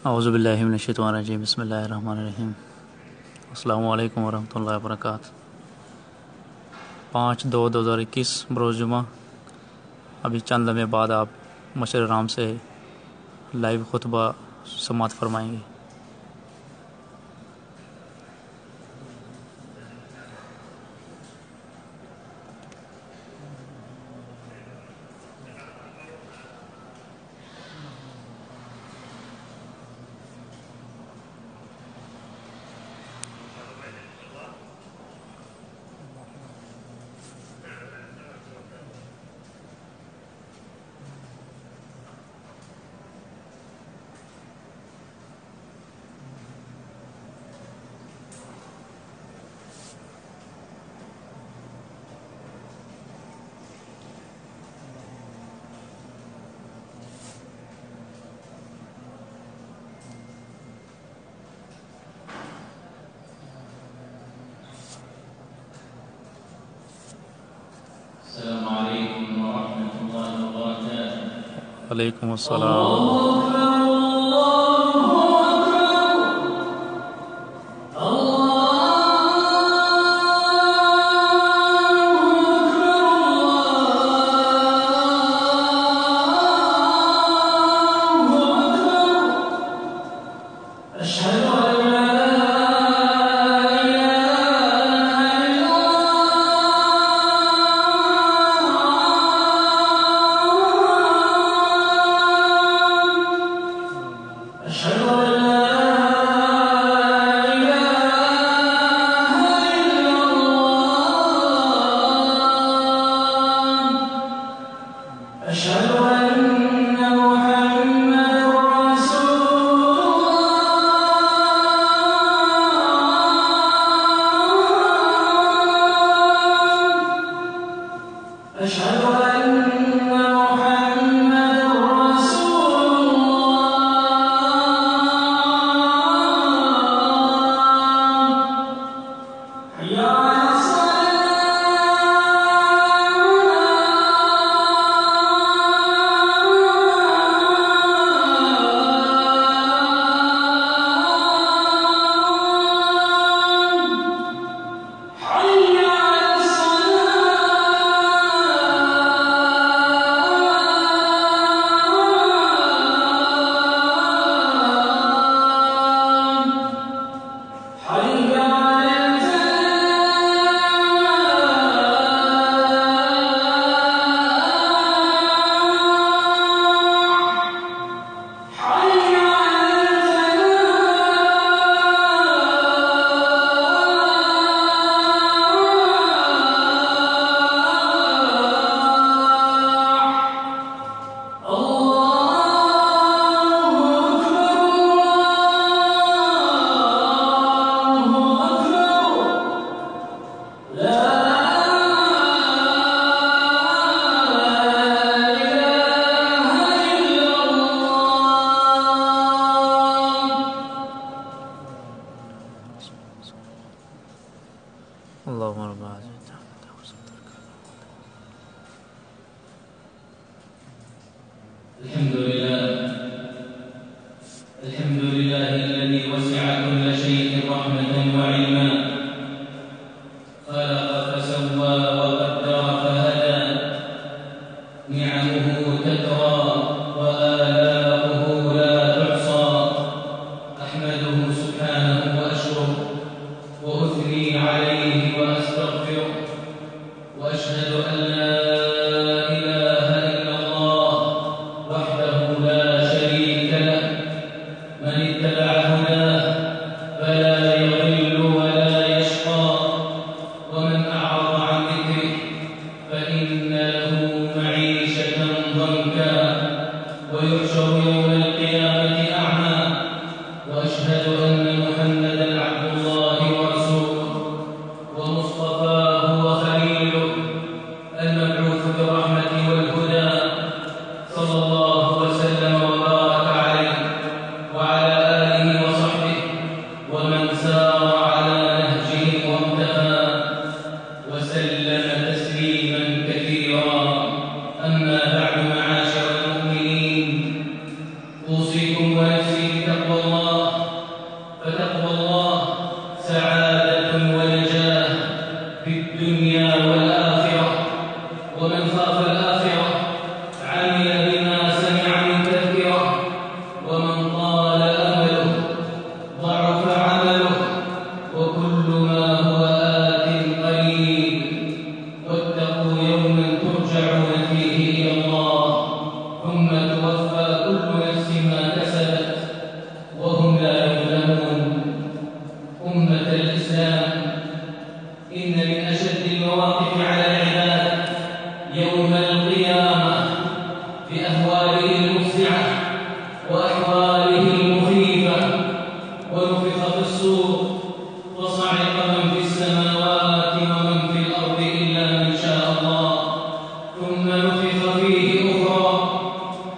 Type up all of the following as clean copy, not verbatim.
औज़ु बिल्लाहि मिनश्शैतानिर्रजीम बिस्मिल्लाहिर्रहमानिर्रहीम। अस्सलामु अलैकुम वरहमतुल्लाहि वबरकातुहू। 5/2/2021 बरोज़ जुमा। अभी चंद लम्हे बाद आप मस्जिद राम से लाइव खुतबा समाअत फरमाएंगे। वालेकुम अस्सलाम। ومن خاف الآخرة عمل بما سمع من تذكرة، ومن طال أمله ضعف عمله، وكل ما هو آت قريب. واتقوا يوما ترجعون فيه إلى الله ثم توفى كل نفس ما كسبت وهم لا يظلمون. أمة الإسلام، إن من أشد المواقف على العباد يوم القيامة بأهواله المفزعة وأحواله المخيفة. ونفخ في الصور فصعق من في السماوات ومن في الأرض إلا من شاء الله، ثم نفخ فيه أخرى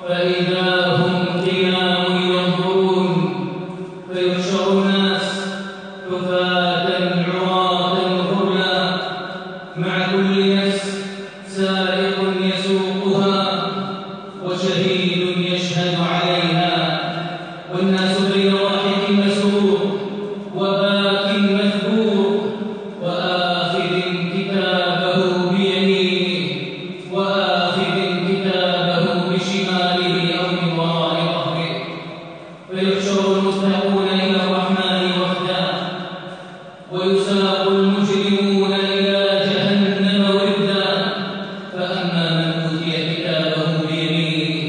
فإذا هم قيام ينظرون. فيحشر الناس حفاة عراة غرلا، مع كل نفس سائق يسوقها وشهيد يشهد عليها، والناس بين ضاحك مسرور وباك مثبور، وآخذ كتابه بيمينه وآخذ كتابه بشماله أو من وراء ظهره. فيحشر المستحقون إلى الرحمن وفدا، ويساق المجرمون إلى جهنم وردا. فأما من أوتي كتابه بيمينه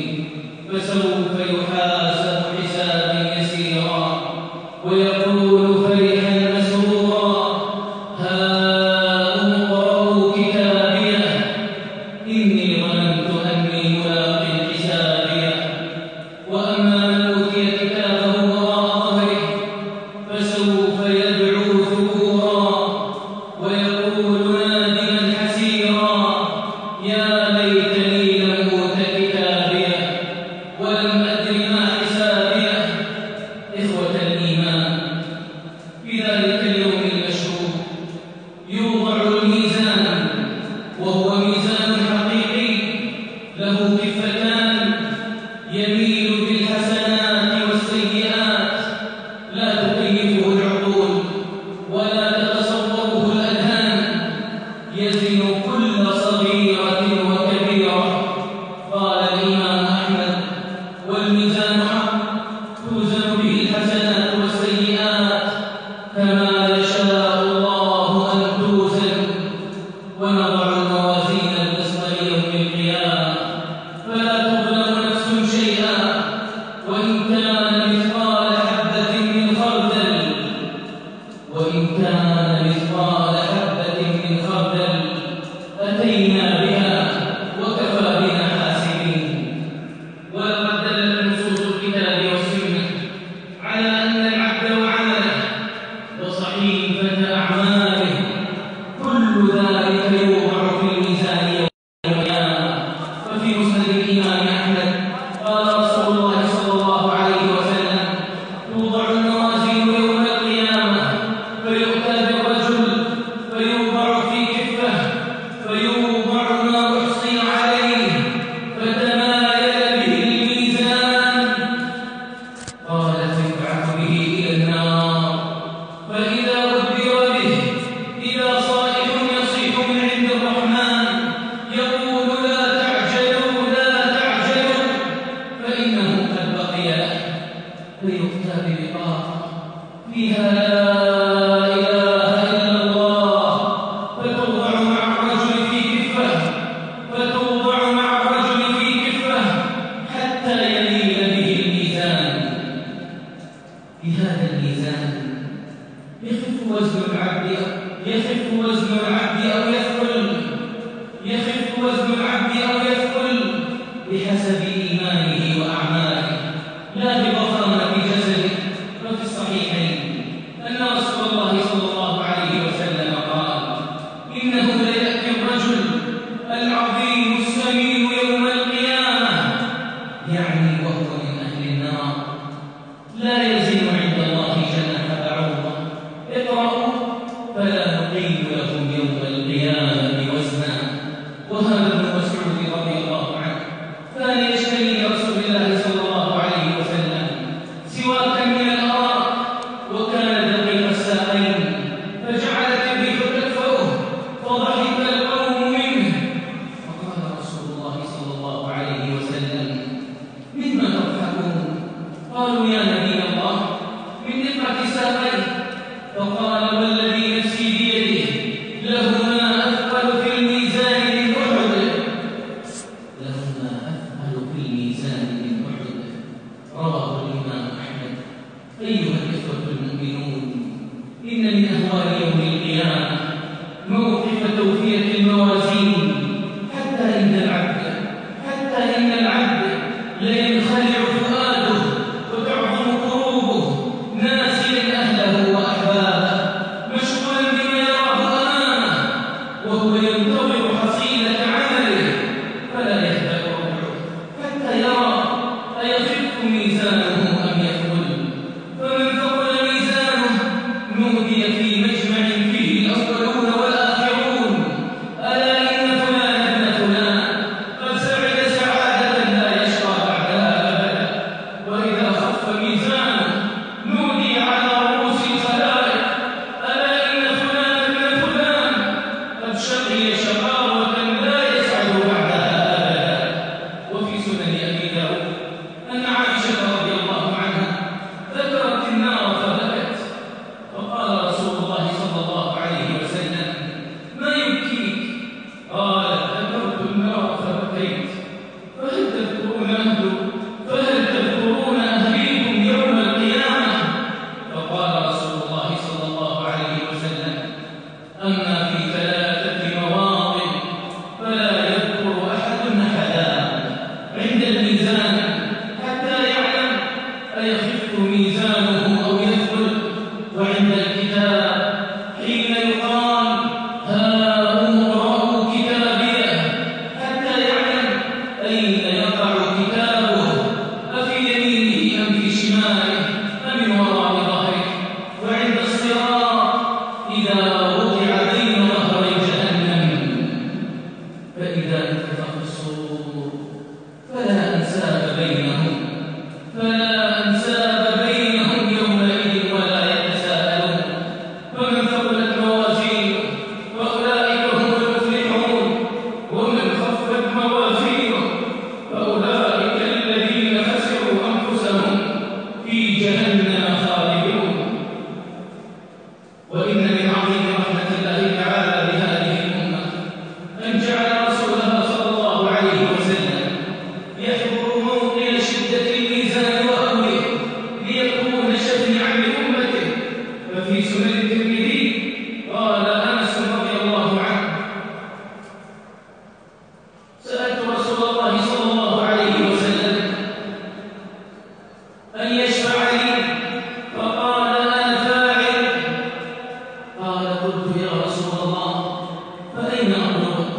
فسوف يحاسب حسابا يسيرا، ويقول فرحا مسرورا: هاؤم اقرءوا كتابيه إني ظننت أني ملاق حسابيه. وأما من أوتي كتابه وراء ظهره فسوف يدعو ثبورا، ويقول نادما حسيرا: يا ليتني لم أوت كتابيه ولم أدر ما حسابيه. إخوة الإيمان، في ذلك اليوم المشهود يوضع الميزان، وهو ميزان حقيقي له كفتان يميل بالحسنات والسيئات، لا تكيفه العقول ولا تتصوره الأذهان، يزن كل صغيرة وكبيرة. قال الإمام أحمد: والميزان حق توزن به الحسنات والسيئات كما يشاء الله أن توزن. ونضع الموازين القسط ليوم القيامة فلا تظلم نفس شيئا، وإن كان مثقال حبة من خردل أتينا بها وكفى بنا حاسبين. ولقد دلت نصوص الكتاب والسنة على أن العبد وعمله وصحيفة أعماله كل ذلك يوضع في الميزان يوم القيامة. ففي مسند الإمام أحمد قال رسول الله صلى الله عليه وسلم: توضع الموازين يوم القيامة فيؤتى بالرجل فيوضع في كفة فيوضع ما أحصي عليه فتمايل به الميزان، قال فيبعث به إلى النار فإذا أدبر به إذا صائح يصيح من عند الرحمن يقول: لا تعجلوا لا تعجلوا فإنه قد بقي له. فيؤتى ببطاقة فيها لا إله إلا الله فتوضع مع الرجل في كفة حتى يميل به الميزان. في هذا الميزان يخف وزن العبد أو يثقل بحسب إيمانه وأعماله لا بضخامة جسده. ففي الصحيحين أن رسول الله صلى الله عليه وسلم قال: إنه ليأتي الرجل العظيم السمين يوم القيامة، يعني وهو من أهل النار، لا يزن عند الله جناح بعوضة. اقرأوا: فلا نقيم لهم يوم القيامة وزنا. وهذا ابن مسعود رضي الله عنه ثاني يشتري حتى إن العبد لينخلع فؤاده وتعظم قلوبه ناسيا أهله وأحبابه مشغولا بما يراه أمامه وهو ينتظر حصيلة عمله فلا يهدأ روحه حتى يرى أيخف ميزانه أم يثقل فمن ثقل ميزانه نودي في مجمع فيه الأولون والآخرون ألا إن فلان ابن فلان قد سعد سعادة لا يشقى بعدها أبدا وإذا خف ميزانه نودي على رؤوس الخلائق ألا إن فلان ابن فلان قد شقي شقاوة لا يسعد بعدها أبدا. وفي سنن أبي داود أن عائشة رضي الله عنها ذكرت النار فبكت فقال رسول الله صلى الله عليه وسلم ما يبكيك؟ قالت ذكرت النار فبكيت فهل تذكرون أهليكم يوم القيامة؟ فقال رسول الله صلى الله عليه وسلم أما في 3 مواطن فلا يذكر أحد أحدا عند الميزان حتى يعلم أيخف ميزانه أو يثقل وعند الكتاب حين يقال هاؤم اقرءوا كتابيه حتى يعلم أين يقع كتابه أفي يمينه أم في شماله أم من وراء ظهره وعند الصراط إذا وضع بين ظهري جهنم فإذا انتفخ الصور فلا أنساب بينهم يومئذ ولا يتساءلون فمن ثقلت موازينه فأولئك هم المفلحون ومن خفت موازينه فأولئك الذين خسروا أنفسهم في جهنم خالدون. وإن من عظيم رحمة الله تعالى بهذه الأمة أن جعل رسولها صلى الله عليه وسلم يحضر موطن شدة الميزان وهوله ليكون شفيعا لأمته. ففي سنن الترمذي قال أنس رضي الله عنه سألت رسول الله صلى الله عليه وسلم أن يشفع لي فقال أنا فاعل. قال قلت يا رسول الله فأين أطلبك؟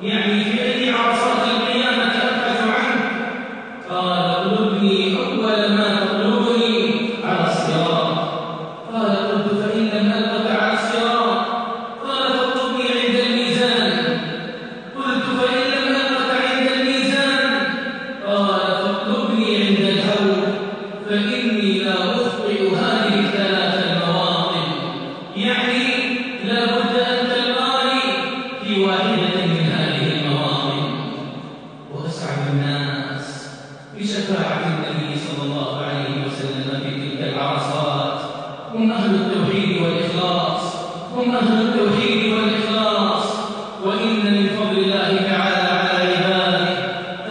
يعني في أي عرصات القيامة أبحث عنك؟ قال اطلبني أول ما تطلبني على الصراط. قال قلت فإن لم ألقك على الصراط؟ قال فاطلبني عند الميزان. قلت فإن لم ألقك عند الميزان؟ قال فاطلبني عند الحوض فإني لا أخطئ هذه 3 المواطن يعني لا بد أن تلقاني في واحدة من هذه المواطن. وأسعد الناس بشفاعة النبي صلى الله عليه وسلم في تلك العرصات هم أهل التوحيد والإخلاص وإن من فضل الله تعالى على عباده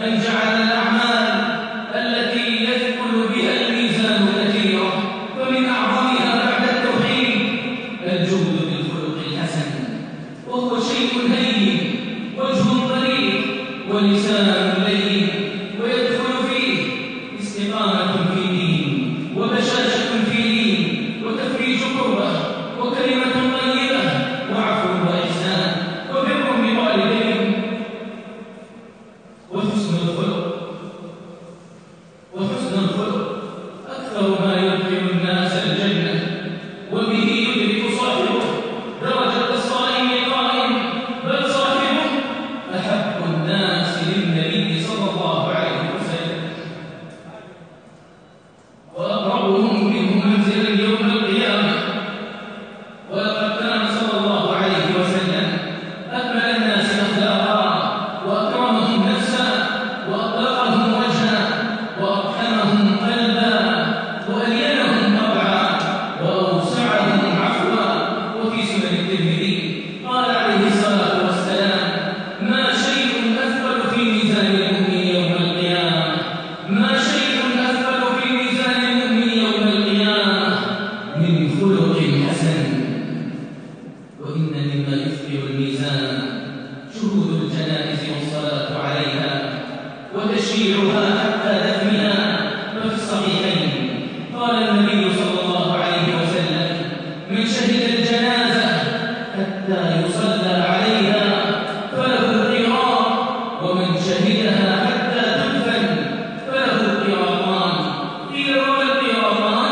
أن جعل الأعمال التي يثقل بها الميزان كثيرة فمن أعظمها بعد التوحيد الجود بالخلق الحسن وهو شيء هين وجه طريق ولسان لين ويدخل فيه استقامة في دين وبشاشة في دين وتفريج كربة وكلمة طيبة وعفو وإحسان وبر بوالدين وحسن الخلق أكثر ما يدخل الناس الجنة وبه يدرك صاحبه درجة الصائم القائم بل صاحبه أحب الناس للنبي وتشييعها حتى دفنها. وفي الصحيحين قال النبي صلى الله عليه وسلم: من شهد الجنازة حتى يصلى عليها فله قيراط، ومن شهدها حتى تدفن فله قيراطان. قيل: وما القيراطان؟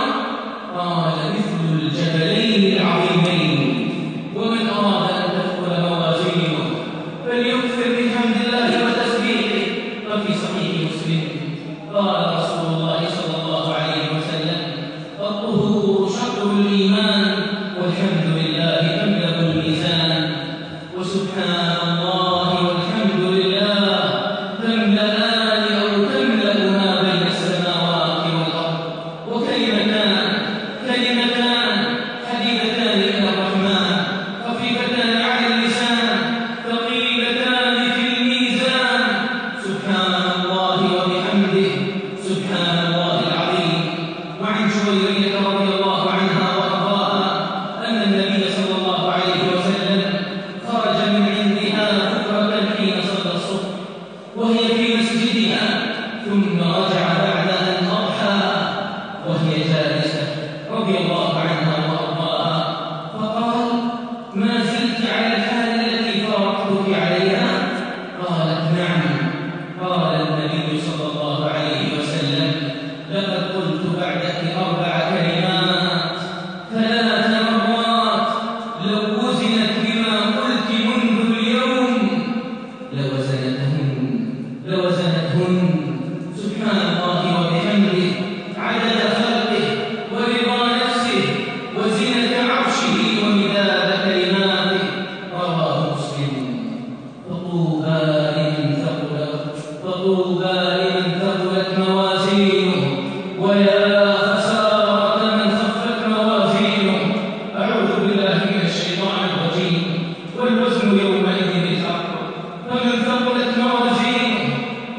قال: مثل الجبلين العظيمين. ومن أراد أن تدخل موازينه فليكثر من حمد الله وتسبيحه. وفي صحيح مسلم قال رسول الله صلى الله عليه وسلم: الطهور شطر الإيمان، والحمد لله تملأ الميزان. وسبحان الله والحمد لله تملأان أو تملأ ما بين السماوات والأرض. وكلمتان حبيبتان إلى الرحمن، خفيفتان على اللسان، ثقيلتان في الميزان. سبحان الله وبحمده سبحان الله العظيم. وعن جويرية رضي الله عنها وأرضاها أن النبي صلى الله عليه وسلم خرج من عندها بكرة حين صلى الصبح وهي في مسجدها، ثم رجع بعد أن أضحى وهي جالسة رضي الله عنها وأرضاها، فقال: ما زلت على الحال التي فارقتك عليها؟ قالت: نعم. قال النبي صلى الله عليه وسلم: لقد قلت بعدك 4 كلمات 3 مرات لو وزنت بما قلت منذ اليوم لوزنتهن. سبحان الله وبحمده عدد خلقه ورضا نفسه وزنة عرشه ومداد كلماته. رواه مسلم. فطوبى لمن ثقلت موازينه، ويا خسارة من خفت موازينه. أعوذ بالله من الشيطان الرجيم. والوزن يومئذ الحق، فمن ثقلت موازينه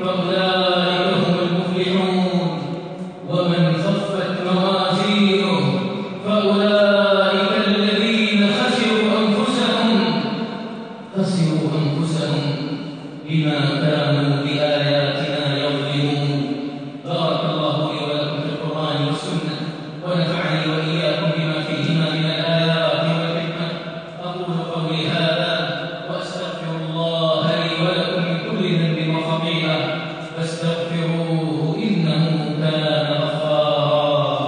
فأولئك هم المفلحون، ومن خفت موازينه فأولئك الذين خسروا أنفسهم بما كانوا بآياتنا يظلمون. بارك الله لي ولكم في القرآن والسنة، ونفعني وإياكم بما فيهما من الآيات والحكمة. أقول قولي هذا وأستغفر الله لي ولكم من كل ذنب وخطيئة، فاستغفروه إنه كان غفارا.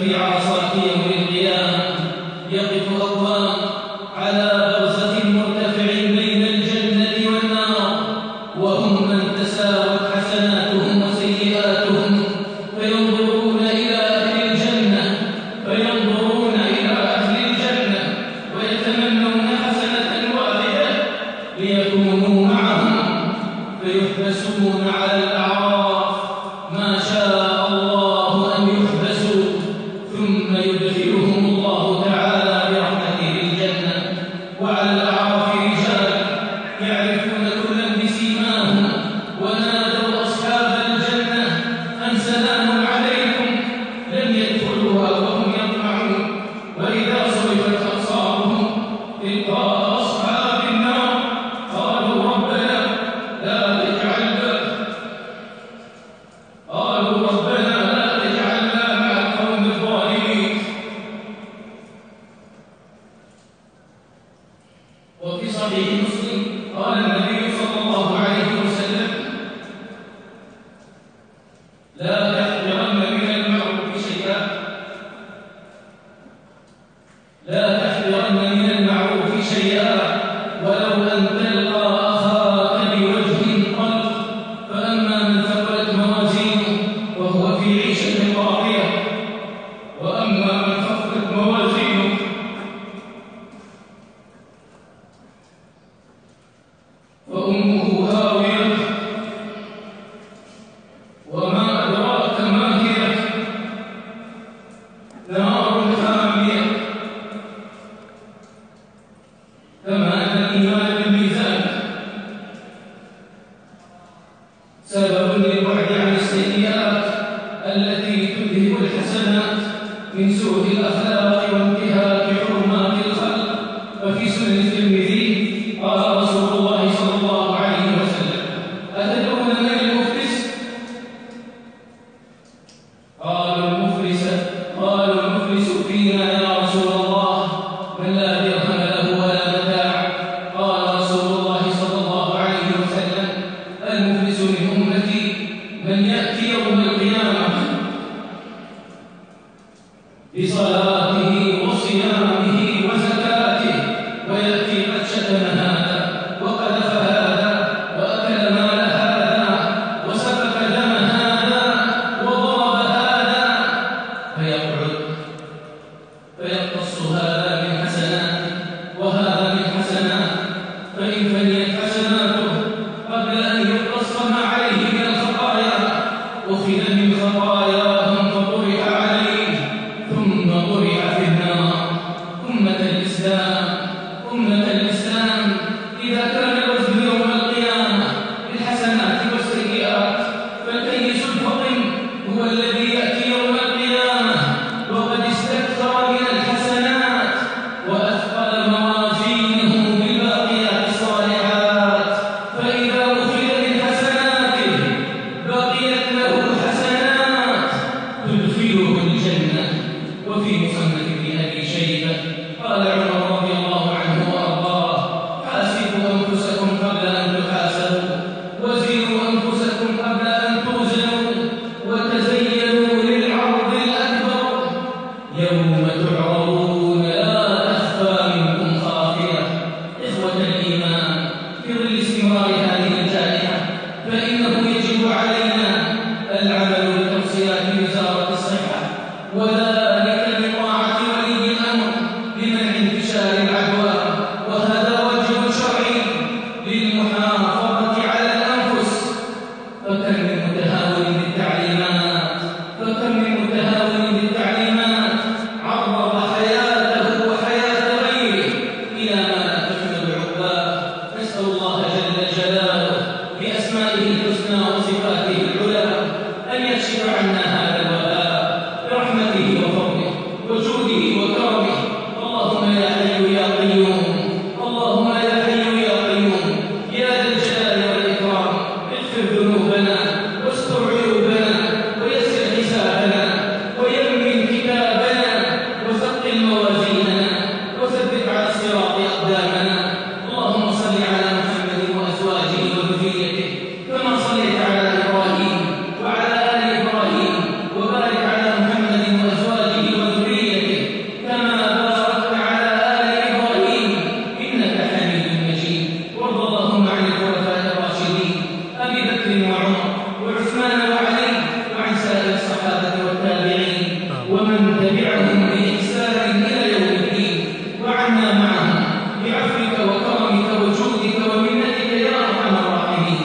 ففي عرصات يوم القيامة يقف أقوام على برزخ مرتفع بين الجنة والنار، وهم من تساوت حسناتهم وسيئاتهم، فينظرون إلى أهل الجنة ويتمنون حسنة واحدة ليكونوا معهم، فيحبسون على الأعراف ما شاء الله أن يحبسوا، ثم يدخلهم الله تعالى برحمته الجنة. وعلى الأعراف رجال يعرفون كلا بسيماهم ونادوا أصحاب الجنة أن سلام عليكم، لم يدخلوها وهم يطمعون، وإذا صرفت أبصارهم تلقاء أصحاب النار قالوا ربنا لا تجعلنا مع القوم الظالمين. وفي صحيح مسلم قال النبي صلى الله عليه وسلم: لا تحقرن من المعروف شيئا ولو أن تلقى أخاك بوجه طلق، فأما من ثقلت موازينه وهو في عيشة راضية، وأما من خفت موازينه فأمه هاوية، وما أدراك ما هي، نار حامية. كما أن الإيمان بالميزان سبب للبعد عن السيئات التي تذهب الحسنات من سوء الأخلاق وانتهاك حرمات الخلق. ففي سنن الترمذي قال رسول الله صلى الله عليه وسلم: أتدرون من المفلس؟ قالوا المفلس فينا يا رسول الله من لا درهم له ولا متاع. قال رسول الله صلى الله عليه وسلم: المفلس من أمتي من يأتي يوم القيامة بصلاته وصيامه وزكاته، ويأتي قد شتم هذا وقذف هذا وأكل مال هذا وسفك دم هذا وضرب هذا، فيقتص هذا من حسناته وهذا من حسناته، فإن فنيت حسناته قبل أن يقتص ما عليه من الخطايا أخذ من خطاياهم فطرح عليه ثم طرح في النار. أمة الإسلام، إذا كان الوزن يوم القيامة بالحسنات والسيئات، فالكيس الفطن هو الذي يأتي يوم القيامة وقد استكثر من الحسنات وأثقل موازينه بالباقيات الصالحات، فإذا أخذ من حسناته بقيت له حسنات تدخله الجنة. وفي مصنف ابن أبي شيبة قال عمر رضي الله عنه وأرضاه: حاسبوا أنفسكم قبل أن تحاسبوا، وزنوا أنفسكم قبل أن توزنوا، وتزينوا للعرض الأكبر يوم تعرضون لا تخفى منكم خافية. إخوة الإيمان، في ظل استمرار هذه الجائحة فإنه يجب علينا العمل بتوصيات وزارة الصحة، وذلك بطاعة ولي الأمر لمنع انتشار العدوى، وهذا واجب شرعي للمحافظة على الأنفس. فكم من متهاون بالتعليمات عرض حياته وحياة غيره إلى ما لا تحمل عقباه. نسأل الله جل جلاله بأسمائه الحسنى وصفاته العلى أن يكشف عنا هذا الوباء برحمته وفضله. ومن تبعهم بإحسان إلى يوم الدين، وعنا معهم بعفوك وكرمك وجودك ومنتك يا أرحم الراحمين.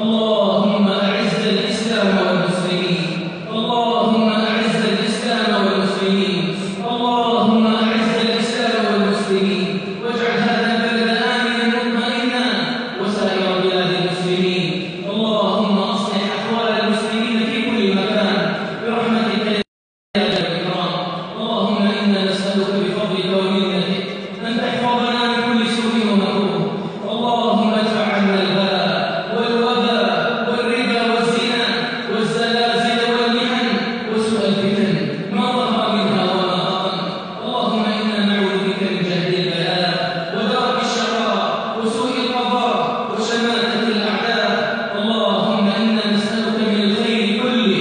اللهم أعز الإسلام والمسلمين، اللهم أعز الإسلام والمسلمين، اللهم أعز الإسلام والمسلمين، واجعل هذا البلد آمنا مطمئنا وسائر بلاد المسلمين. اللهم أصلح أحوال المسلمين في كل مكان برحمتك يا الإكرام. اللهم إنا نسألك بفضلك ومنتك أن تحفظنا من كل سوء ومكروه. اللهم ادفع عنا البلاء والوباء والربا والزنا والزلازل والمحن وسوء الفتن ما ظهر منها وما بطن. اللهم إنا نعوذ بك من جهل البلاء ودرك الشقاء وسوء القضاء وشماتة الأعداء. اللهم إنا نسألك من الخير كله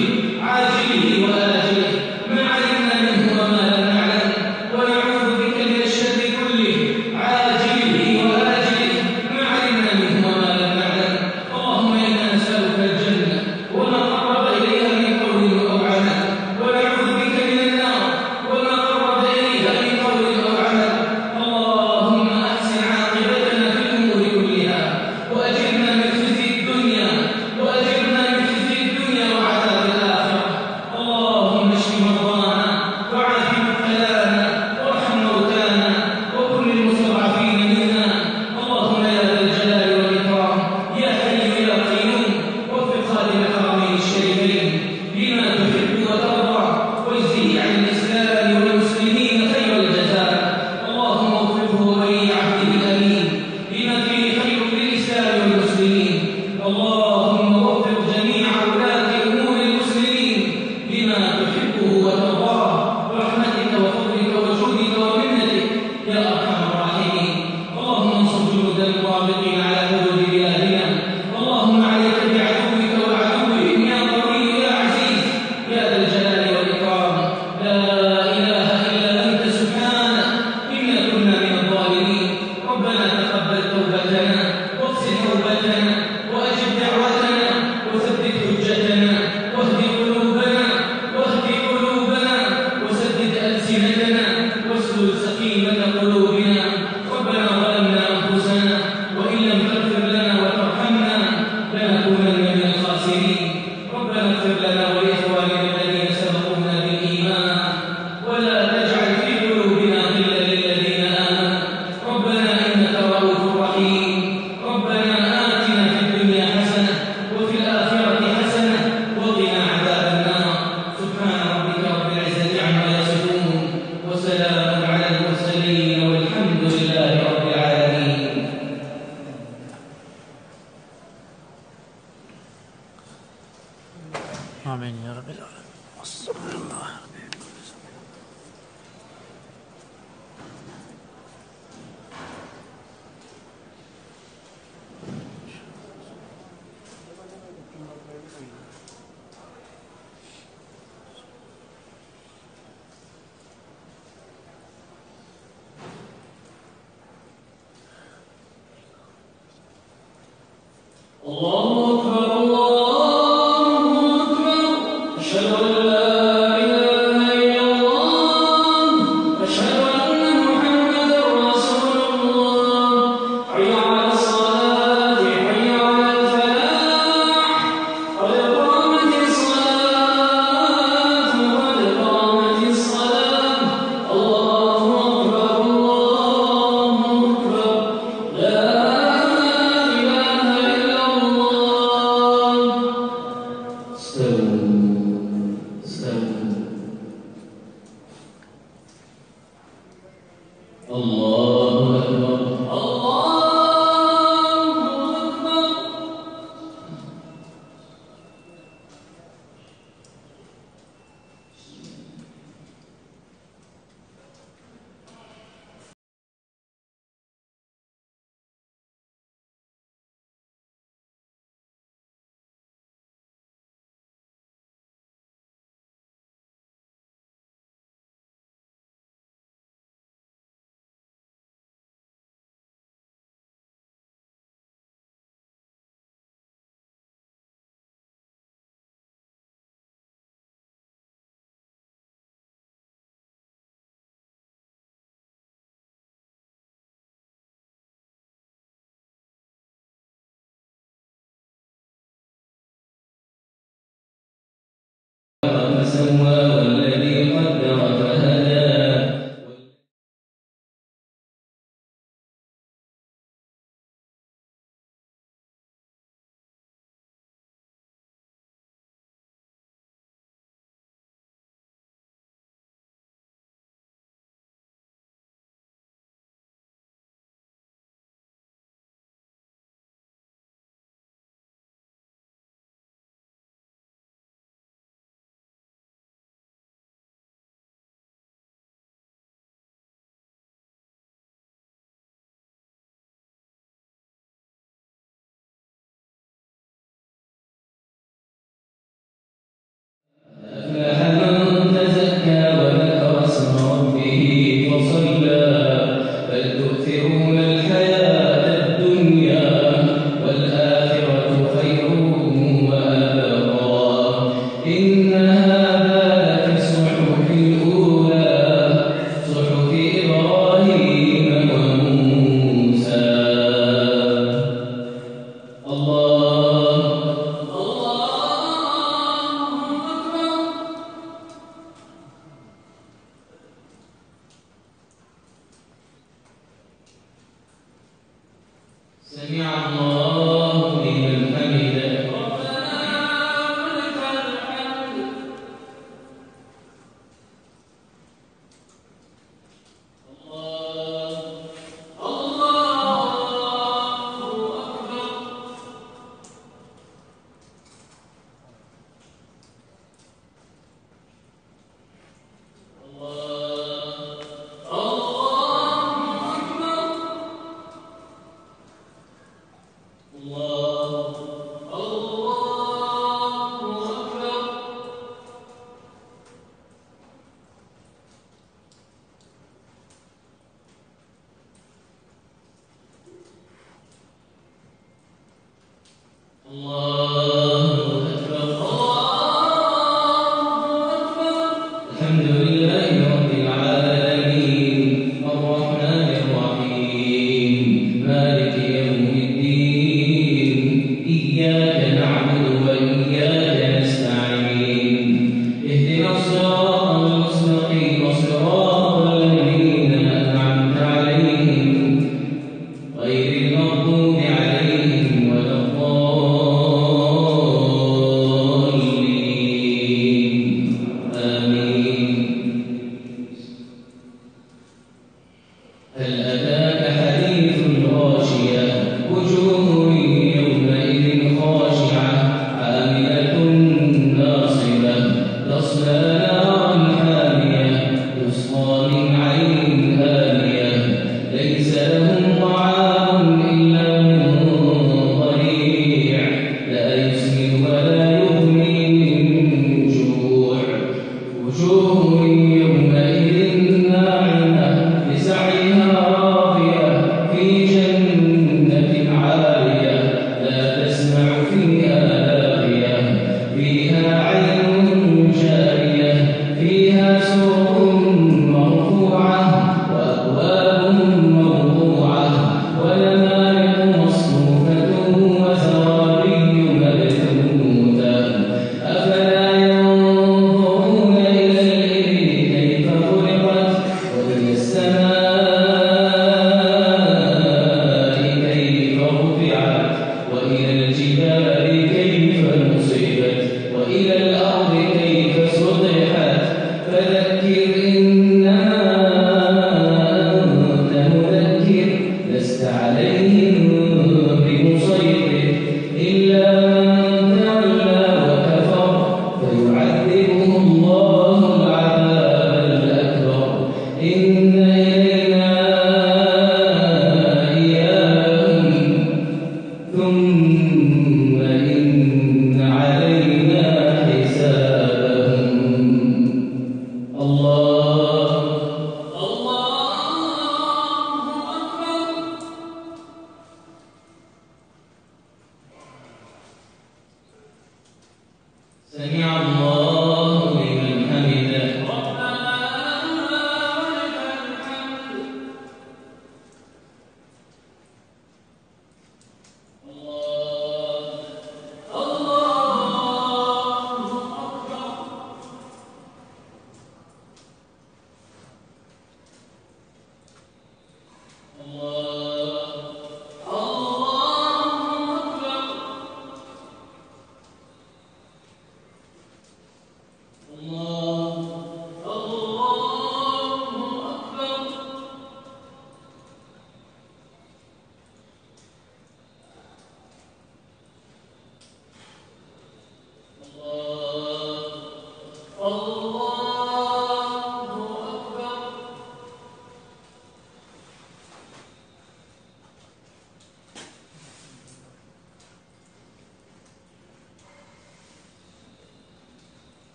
عاجله وآجله ما علمنا منه وما لم نعلم، ونعوذ بك من الشر كله عاجله وآجله ما علمنا منه وما لم نعلم. اللهم إنا نسألك الجنة وما قرب إليها من قول أو عمل، ونعوذ بك من النار وما قرب إليها من قول أو عمل. اللهم أحسن عاقبتنا في الأمور كلها، وأجرنا من خزي الدنيا وعذاب الآخرة. اللهم اشف مرضانا وعاف مبتلانا وارحم موتانا وكن للمستضعفين منا. اللهم يا ذا الجلال والإكرام يا حي يا قيوم، وفق خادم الحرمين الشريفين بما تحب وترضى، واجزه عن الإسلام والمسلمين خير الجزاء. اللهم وفقه ولي عهده الأمين بما فيه خير للإسلام والمسلمين. اللهم وفق جميع ولاة أمور المسلمين بما تحبه وترضاه برحمتك وفضلك وجودك ومنتك يا أرحم الراحمين. اللهم انصر جنود المرابطين على حدود بلادنا. اللهم عليك بعدوك وعدوهم يا قوي يا عزيز يا ذا الجلال والإكرام. لا إله إلا أنت سبحانك إنا كنا من الظالمين. ربنا تقبل توبتنا واغسل حوبتنا وأجب دعوتنا وثبت حجتنا واهد قلوبنا وسدد ألسنتنا واسلل سقيمة قلوبنا. ربنا ظلمنا أنفسنا وإن لم تغفر لنا وترحمنا لنكونن من الخاسرين. ربنا اغفر لنا ولإخواننا الذين سبقونا بالإيمان ولا تجعل في قلوبنا غلا للذين آمنوا. ربنا إنك رؤوف رحيم. ربنا آتنا في الدنيا حسنة وفي الآخرة حسنة وقنا عذاب النار. سبحان ربك رب العزة عما يصفون وسلام على المرسلين والحمد لله رب العالمين. آمين يا رب العالمين. وصلى الله الله أكبر الله أكبر. أشهد أن لا إله إلا الله، أشهد أن محمدا رسول الله. حي على الصلاة حي على الفلاح، قد قامت الصلاة قد قامت الصلاة. الله أكبر الله أكبر. لا إله إلا الله. استووا استووا. الله أكبر الله أكبر. الله